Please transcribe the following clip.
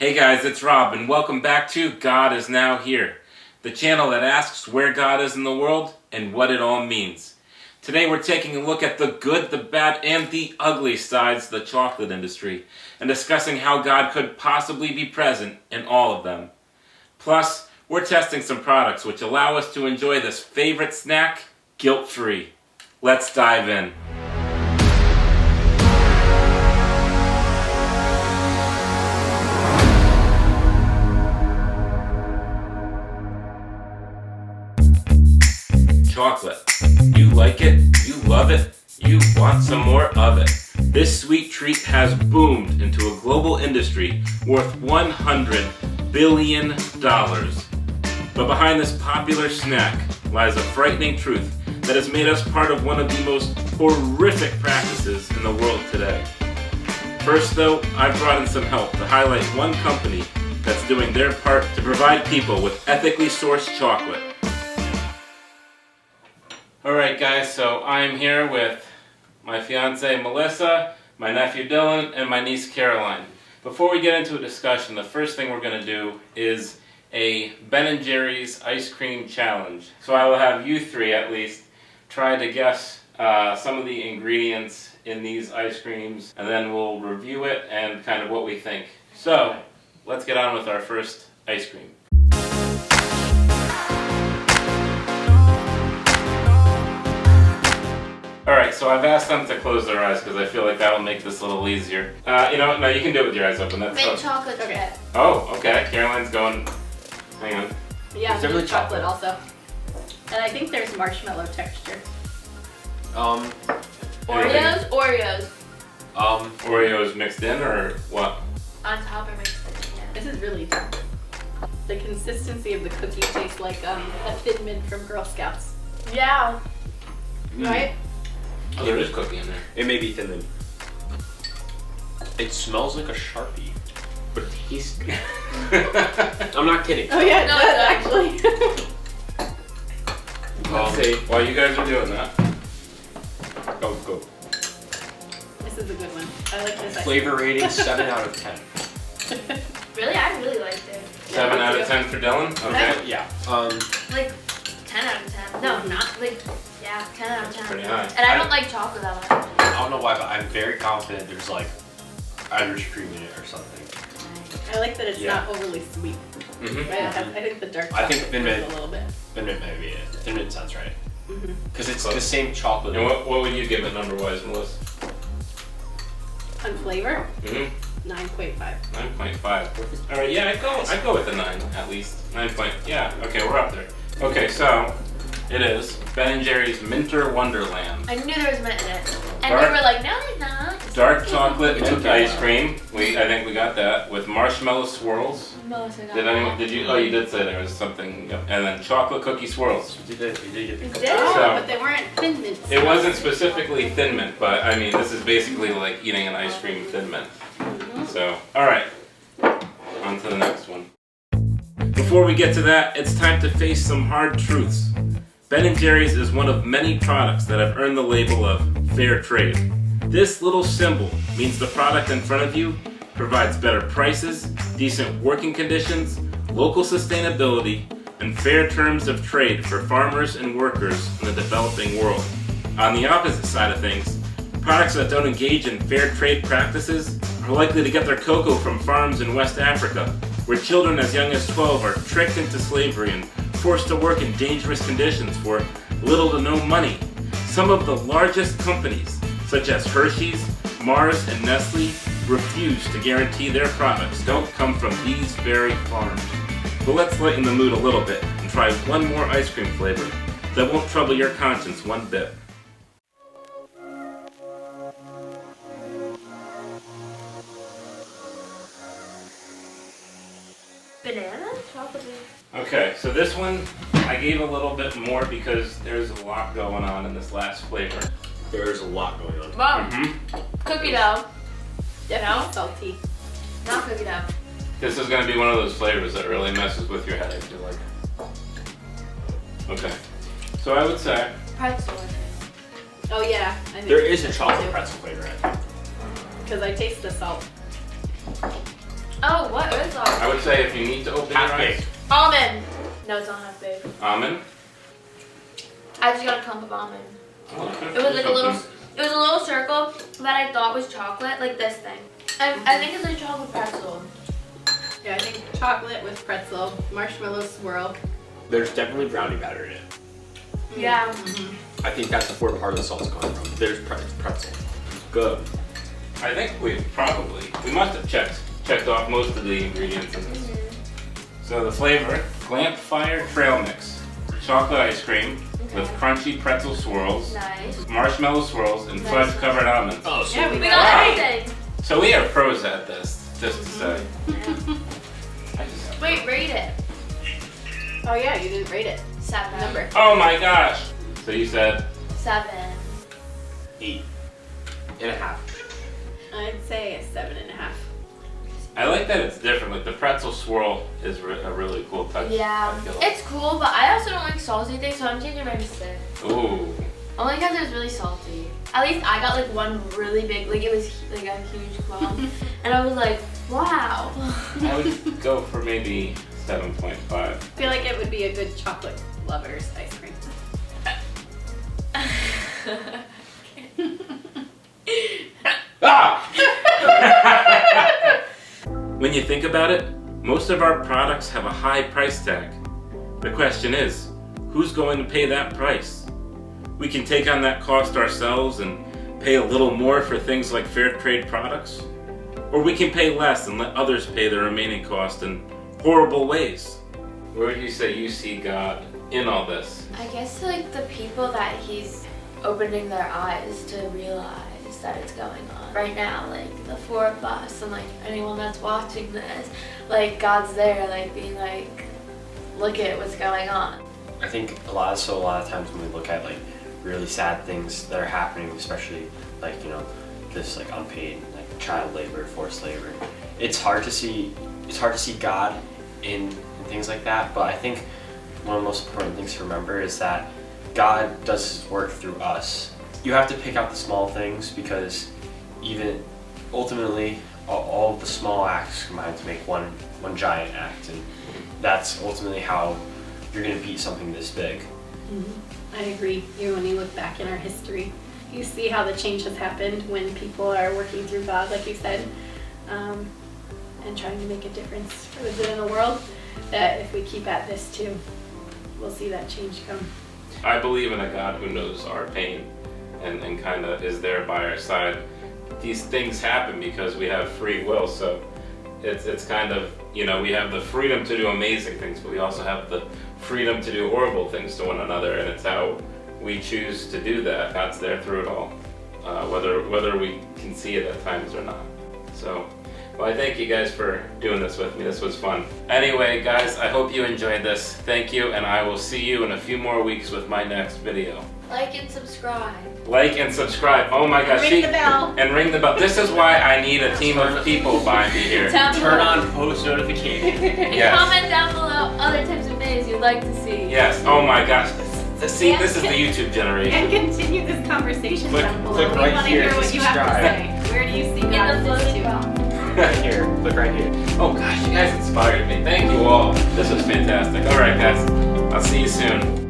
Hey guys, it's Rob, and welcome back to God Is Now Here, the channel that asks where God is in the world and what it all means. Today we're taking a look at the good, the bad, and the ugly sides of the chocolate industry, and discussing how God could possibly be present in all of them. Plus, we're testing some products which allow us to enjoy this favorite snack guilt-free. Let's dive in. Chocolate. You like it, you love it, you want some more of it. This sweet treat has boomed into a global industry worth $100 billion. But behind this popular snack lies a frightening truth that has made us part of one of the most horrific practices in the world today. First though, I've brought in some help to highlight one company that's doing their part to provide people with ethically sourced chocolate. Alright guys, so I'm here with my fiance Melissa, my nephew Dylan, and my niece Caroline. Before we get into a discussion, the first thing we're going to do is a Ben & Jerry's ice cream challenge. So I will have you three at least try to guess some of the ingredients in these ice creams, and then we'll review it and kind of what we think. So, let's get on with our first ice cream. Alright, so I've asked them to close their eyes because I feel like that will make this a little easier. You know what? No, you can do it with your eyes open. That's Mint chocolate chip. Oh, okay. Caroline's going. Hang on. Yeah, There's mint chocolate also. And I think there's marshmallow texture. Oreos? Oreos. Oreos mixed in or what? On top or mixed in, yeah. This is really good. The consistency of the cookie tastes like a Thin Mint from Girl Scouts. Yeah. Right? Oh, there is cookie in there. It may be Thin Mint. It smells like a Sharpie. But he's. I'm not kidding. Oh yeah, No, it does actually. Let's see. While you guys are doing that. Go. This is a good one. I like this. Flavor rating 7 out of 10. Really? I really liked it. 7 out of 10 for Dylan? Okay. Yeah. Like, 10 out of 10. No, not like, yeah, 10 out of 10. Pretty high. And I don't like chocolate that much. I don't know why, but I'm very confident there's like Irish cream in it or something. I like that it's Yeah. not overly sweet. Mm-hmm. Right? I think the dark I chocolate think Thin is Mint. a little bit. Thin Mint may be it. Thin Mint sounds right. Because it's Close. the same chocolate. And what would you give it number-wise, Melissa? On flavor, Mm-hmm. 9.5. 9.5. Alright, yeah, I'd go with the 9 at least. 9 point. Yeah, okay, we're up there. Okay, so it is Ben & Jerry's Minter Wonderland. I knew there was mint in it. And Dark- they were like, no, there's not. Dark chocolate We mint took ice that. cream. I think we got that with marshmallow swirls. Melissa got Did anyone? that. Did you? Oh, you did say there was something. And then chocolate cookie swirls. We did get the You cookie. did? Oh, So- but they weren't Thin Mint. It wasn't specifically Thin Mint, but I mean, this is basically like eating an ice cream Thin Mint. So, all right, on to the next one. Before we get to that, it's time to face some hard truths. Ben & Jerry's is one of many products that have earned the label of fair trade. This little symbol means the product in front of you provides better prices, decent working conditions, local sustainability, and fair terms of trade for farmers and workers in the developing world. On the opposite side of things, products that don't engage in fair trade practices are likely to get their cocoa from farms in West Africa, where children as young as 12 are tricked into slavery and forced to work in dangerous conditions for little to no money. Some of the largest companies, such as Hershey's, Mars, and Nestle, refuse to guarantee their products don't come from these very farms. But let's lighten the mood a little bit and try one more ice cream flavor that won't trouble your conscience one bit. Banana? Chocolate. Okay, so this one I gave a little bit more because there's a lot going on in this last flavor. There's a lot going on. Mom, Mm-hmm. cookie dough. Definitely salty. Not cookie dough. This is going to be one of those flavors that really messes with your head, I feel like. Okay, so I would say Pretzel. Oh yeah. I think There is a chocolate pretzel flavor in it. because I taste the salt. Oh, what is say if you need to open your Half eyes? baked. Almond. No, it's not half baked. Almond? I just got a clump of almond. Oh, okay. It was like a little. It was a little circle that I thought was chocolate, like this thing. I think it's like chocolate pretzel. Yeah, I think chocolate with pretzel, marshmallow swirl. There's definitely brownie batter in it. Yeah. Mm-hmm. I think that's where part of the salt's coming from. There's pretzel. Good. I think we must have checked off most of the ingredients in this. So the flavor, Glampfire Trail Mix, chocolate ice cream with crunchy pretzel swirls, Nice. marshmallow swirls, and Nice. fudge covered almonds. Oh, so Yeah, we We got got it. everything. So we are pros at this, just to say. I just- Wait, rate it. Oh yeah, you didn't rate it. 7. Number. Oh my gosh! So you said 7. 8.5. I'd say a 7.5. I like that it's different. Like the pretzel swirl is a really cool touch. Yeah. I feel like. It's cool, but I also don't like salty things, so I'm changing mine to 6. Ooh. Only because it was really salty. At least I got like one really big, like it was like a huge clump. And I was like, wow. I would go for maybe 7.5. I feel like it would be a good chocolate lover's ice cream. Ah! When you think about it, most of our products have a high price tag. The question is, who's going to pay that price? We can take on that cost ourselves and pay a little more for things like fair trade products, or we can pay less and let others pay the remaining cost in horrible ways. Where would you say you see God in all this? I guess like the people that he's opening their eyes to realize that it's going on right now, like the 4 of us and like anyone that's watching this, like God's there, like being like, look at what's going on. I think a lot of times when we look at like really sad things that are happening, especially like, you know, this like unpaid like child labor, forced labor, it's hard to see God in things like that. But I think one of the most important things to remember is that God does his work through us. You have to pick out the small things, because even ultimately all of the small acts combine to make one giant act, and that's ultimately how you're going to beat something this big. I agree. When you look back in our history, you see how the change has happened when people are working through God, like you said, and trying to make a difference for the good in the world. That if we keep at this too, we'll see that change come. I believe in a God who knows our pain and kind of is there by our side. These things happen because we have free will, so it's kind of, you know, we have the freedom to do amazing things, but we also have the freedom to do horrible things to one another, and it's how we choose to do that. God's there through it all, whether we can see it at times or not. So, well, I thank you guys for doing this with me. This was fun. Anyway, guys, I hope you enjoyed this. Thank you, and I will see you in a few more weeks with my next video. Like and subscribe. Like and subscribe. Oh my gosh. Ring the bell. And ring the bell. This is why I need a team of people behind me here. Down Turn below. on post notifications. And Yes. comment down below other types of videos you'd like to see. Yes. Oh my gosh. See, this is the YouTube And generation. continue this conversation Click- down below. click We right want to here hear to what you have to subscribe. say. Where do you see In God the in this floating too? bell. Right here. Click right here. Oh gosh, you guys inspired me. Thank you all. This was fantastic. All right, guys. I'll see you soon.